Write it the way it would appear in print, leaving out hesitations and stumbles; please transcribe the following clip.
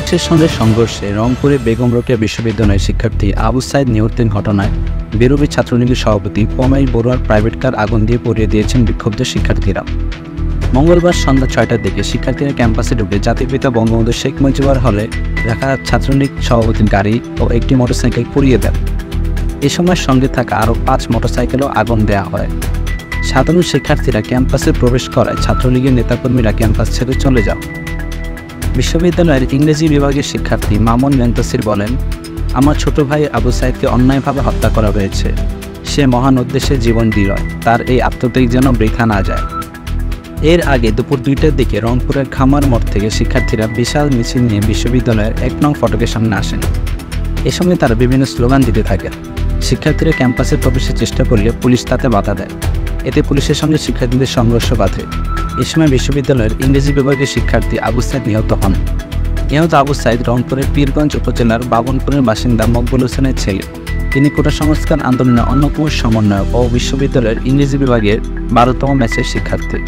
পুলিশের সঙ্গে সংঘর্ষে রংপুরে বেগম রোকেয়া বিশ্ববিদ্যালয়ের শিক্ষার্থী আবু সাইদ নিহতের ঘটনায় বিরোধী ছাত্রলীগের সভাপতি পমাই বড়ুয়ার প্রাইভেট কার আগুন দিয়ে পুড়িয়ে দিয়েছেন বিক্ষুব্ধ শিক্ষার্থীরা। মঙ্গলবার সন্ধ্যা ৬টার দিকে শিক্ষার্থীরা ক্যাম্পাসে ঢুকে জাতির পিতা বঙ্গবন্ধু শেখ মুজিবুর হলে রাখা ছাত্রলীগ সভাপতির গাড়ি ও একটি মোটরসাইকেল পুড়িয়ে দেন। এ সময় সঙ্গে থাকা আরও ৫ মোটরসাইকেলও আগুন দেওয়া হয়। সাধারণ শিক্ষার্থীরা ক্যাম্পাসে প্রবেশ করায় ছাত্রলীগের নেতাকর্মীরা ক্যাম্পাস ছেড়ে চলে যান। বিশ্ববিদ্যালয়ের ইংরেজি বিভাগের শিক্ষার্থী মামুন মেন্তাসির বলেন, আমার ছোট ভাই আবু সাইদকে অন্যায়ভাবে হত্যা করা হয়েছে। সে মহান উদ্দেশ্যে জীবন দিল, তার এই আত্মত্যাগ যেন বৃথা না যায়। এর আগে দুপুর ২টার দিকে রংপুরের খামার মোড় থেকে শিক্ষার্থীরা বিশাল মিছিল নিয়ে বিশ্ববিদ্যালয়ের ১ নং ফটকের সামনে আসেন। এ সময় তারা বিভিন্ন স্লোগান দিতে থাকে। শিক্ষার্থীরা ক্যাম্পাসে প্রবেশের চেষ্টা করলে পুলিশ তাতে বাধা দেয়। এতে পুলিশের সঙ্গে শিক্ষার্থীদের সংঘর্ষ বাধে। এ সময় বিশ্ববিদ্যালয়ের ইংরেজি বিভাগের শিক্ষার্থী আবু সাইদ নিহত হন। নিহত আবু সাইদ রংপুরের পীরগঞ্জ উপজেলার বাবনপুরের বাসিন্দা মকবুল হোসেনের ছেলে। তিনি কোটা সংস্কার আন্দোলনের অন্যতম সমন্বয়ক ও বিশ্ববিদ্যালয়ের ইংরেজি বিভাগের ১২তম ব্যাচের শিক্ষার্থী।